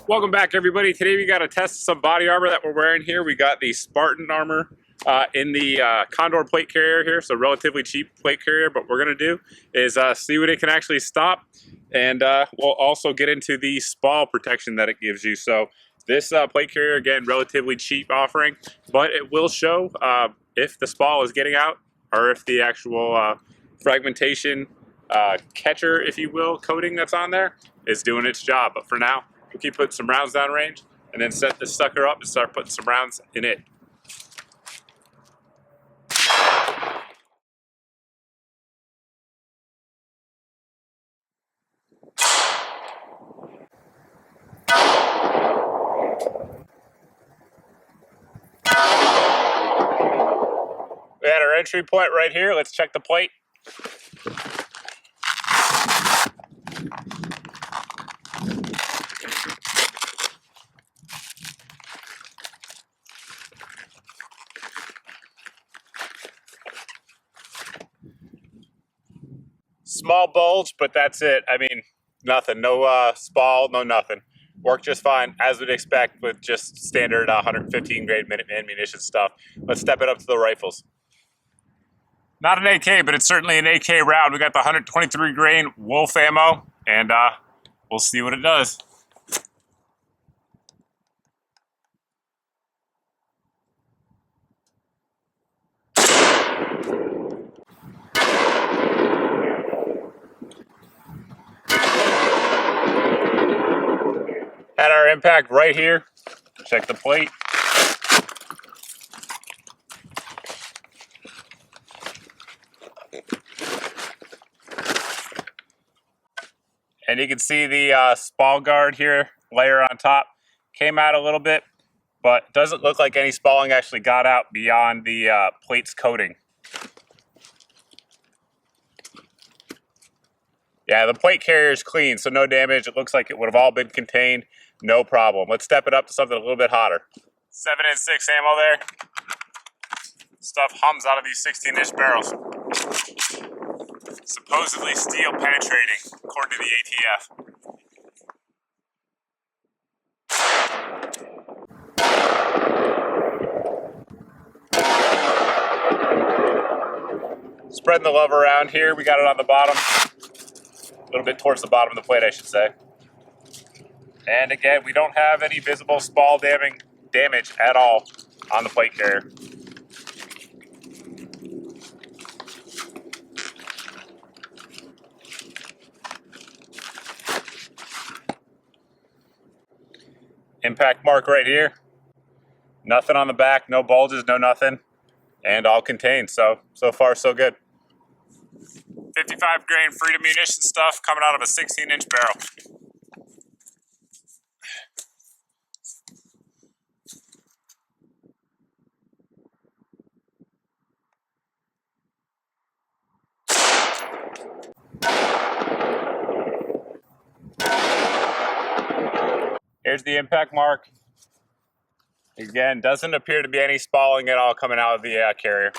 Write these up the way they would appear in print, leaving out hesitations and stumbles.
Welcome back, everybody. Today we got to test some body armor that we're wearing here. We got the Spartan armor in the Condor plate carrier here, so relatively cheap plate carrier. But what we're going to do is see what it can actually stop, and we'll also get into the spall protection that it gives you. So this plate carrier, again, relatively cheap offering, but it will show if the spall is getting out or if the actual fragmentation catcher, if you will, coating that's on there is doing its job. But for now, we'll keep putting some rounds down range and then set this sucker up and start putting some rounds in it. We had our entry point right here. Let's check the plate. Small bulge, but that's it. I mean, nothing. No spall, no nothing. Worked just fine, as we'd expect with just standard 115 grade ammunition stuff. Let's step it up to the rifles. Not an AK, but it's certainly an AK round. We got the 123 grain Wolf ammo, and we'll see what it does. Had our impact right here. Check the plate. And you can see the spall guard here, layer on top, came out a little bit, but doesn't look like any spalling actually got out beyond the plate's coating. Yeah, the plate carrier is clean, so no damage. It looks like it would have all been contained. No problem. Let's step it up to something a little bit hotter. 7.6 ammo there. Stuff hums out of these 16-inch barrels. Supposedly steel penetrating, according to the ATF. Spreading the love around here. We got it on the bottom. A little bit towards the bottom of the plate, I should say. And again, we don't have any visible spall damage at all on the plate carrier. Impact mark right here. Nothing on the back, no bulges, no nothing, and all contained. So far, so good. 55 grain freedom munition stuff coming out of a 16-inch barrel. Here's the impact mark. Again, doesn't appear to be any spalling at all coming out of the carrier.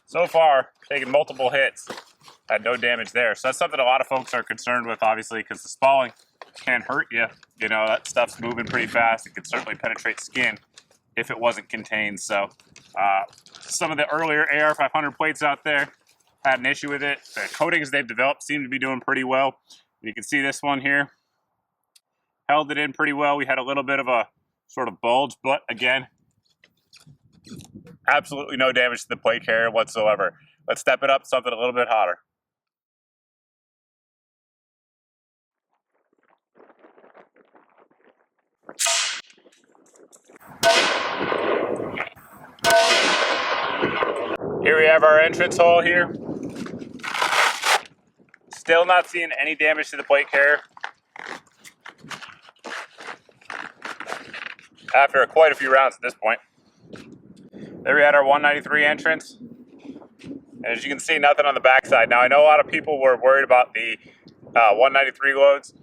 So far, taking multiple hits, had no damage there. So that's something a lot of folks are concerned with, obviously, because the spalling can hurt you. You know, that stuff's moving pretty fast. It could certainly penetrate skin if it wasn't contained. So some of the earlier AR500 plates out there had an issue with it. The coatings they've developed seem to be doing pretty well. You can see this one here. Held it in pretty well. We had a little bit of a sort of bulge, but again, absolutely no damage to the plate carrier whatsoever. Let's step it up to something a little bit hotter. Here we have our entrance hole here. Still not seeing any damage to the plate carrier. After quite a few rounds at this point. There we had our 193 entrance. And as you can see, nothing on the backside. Now, I know a lot of people were worried about the 193 loads.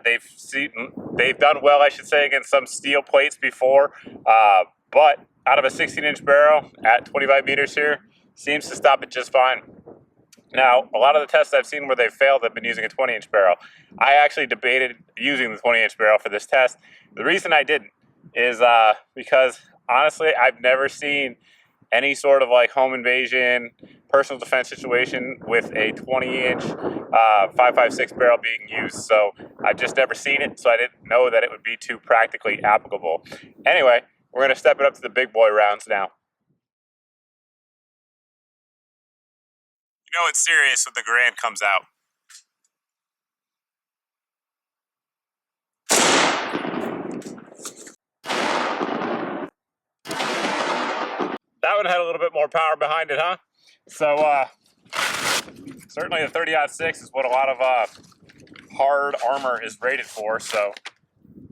They've done well, I should say, against some steel plates before. But out of a 16-inch barrel at 25 meters here, seems to stop it just fine. Now, a lot of the tests I've seen where they've failed have been using a 20-inch barrel. I actually debated using the 20-inch barrel for this test. The reason I didn't is because, honestly, I've never seen any sort of like home invasion, personal defense situation with a 20-inch 5.56 barrel being used. So I've just never seen it, so I didn't know that it would be too practically applicable. Anyway, we're going to step it up to the big boy rounds now. You know it's serious when the Grand comes out. That one had a little bit more power behind it, huh? So certainly the 30-06 is what a lot of hard armor is rated for, so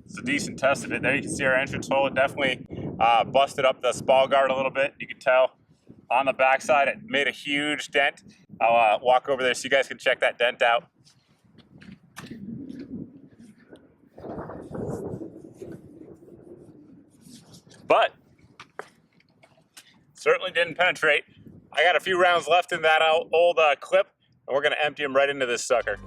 it's a decent test of it. There you can see our entrance hole. It definitely busted up the spall guard a little bit. You can tell on the backside it made a huge dent. I'll walk over there so you guys can check that dent out. But certainly didn't penetrate. I got a few rounds left in that old clip, and we're going to empty them right into this sucker.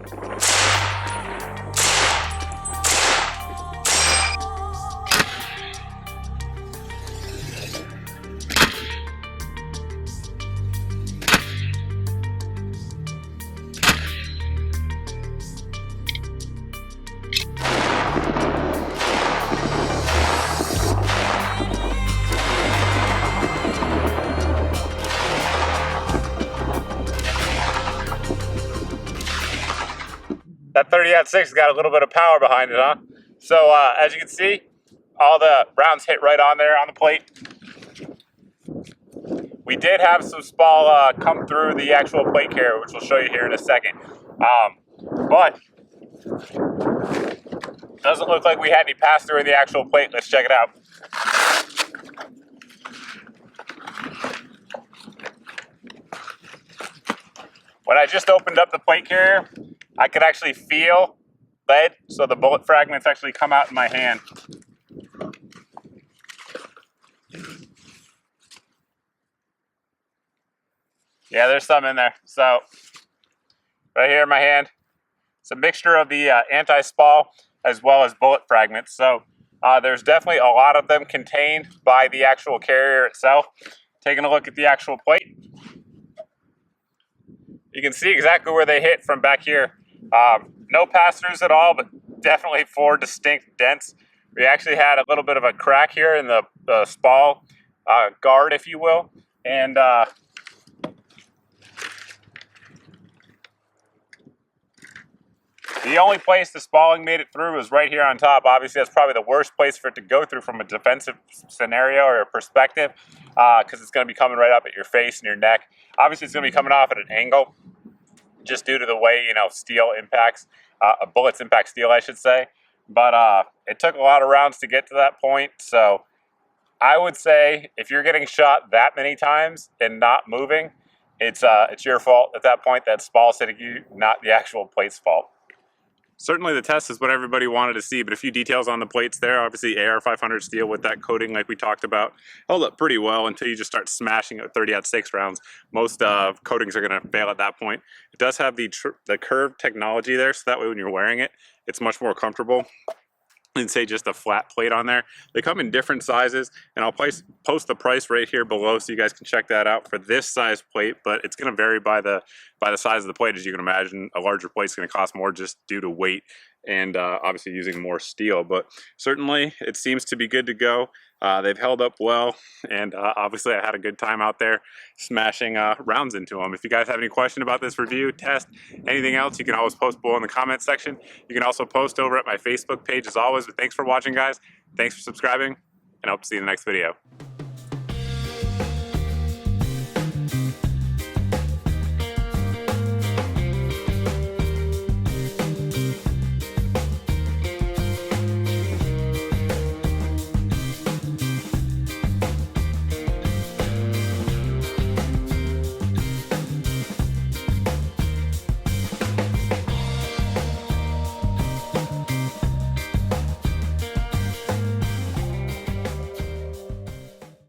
That 30-06 got a little bit of power behind it, huh? So as you can see, all the rounds hit right on there on the plate. We did have some spall come through the actual plate carrier, which we'll show you here in a second. But doesn't look like we had any pass through in the actual plate. Let's check it out. When I just opened up the plate carrier, I could actually feel lead, so the bullet fragments actually come out in my hand. Yeah, there's some in there. So right here in my hand, it's a mixture of the anti-spall as well as bullet fragments. So there's definitely a lot of them contained by the actual carrier itself. Taking a look at the actual plate, you can see exactly where they hit from back here. No pass-throughs at all, but definitely 4 distinct dents. We actually had a little bit of a crack here in the spall guard, if you will. And the only place the spalling made it through was right here on top. Obviously, that's probably the worst place for it to go through from a defensive scenario or a perspective, because it's going to be coming right up at your face and your neck. Obviously, it's going to be coming off at an angle, just due to the way, you know, steel impacts, bullets impact steel, I should say. But it took a lot of rounds to get to that point. So I would say if you're getting shot that many times and not moving, it's your fault at that point. That spall's hitting you, not the actual plate's fault. Certainly the test is what everybody wanted to see, but a few details on the plates there. Obviously AR500 steel with that coating like we talked about held up pretty well until you just start smashing at 30-06 rounds. Most coatings are going to fail at that point. It does have the curved technology there, so that way when you're wearing it, it's much more comfortable than say just a flat plate on there. They come in different sizes, and I'll post the price right here below so you guys can check that out for this size plate, but it's going to vary by the size of the plate. As you can imagine, a larger plate is going to cost more just due to weight and obviously using more steel, but certainly it seems to be good to go. They've held up well, and obviously I had a good time out there smashing rounds into them. If you guys have any question about this review, test, anything else, you can always post below in the comment section. You can also post over at my Facebook page as always. But thanks for watching, guys. Thanks for subscribing, and I hope to see you in the next video.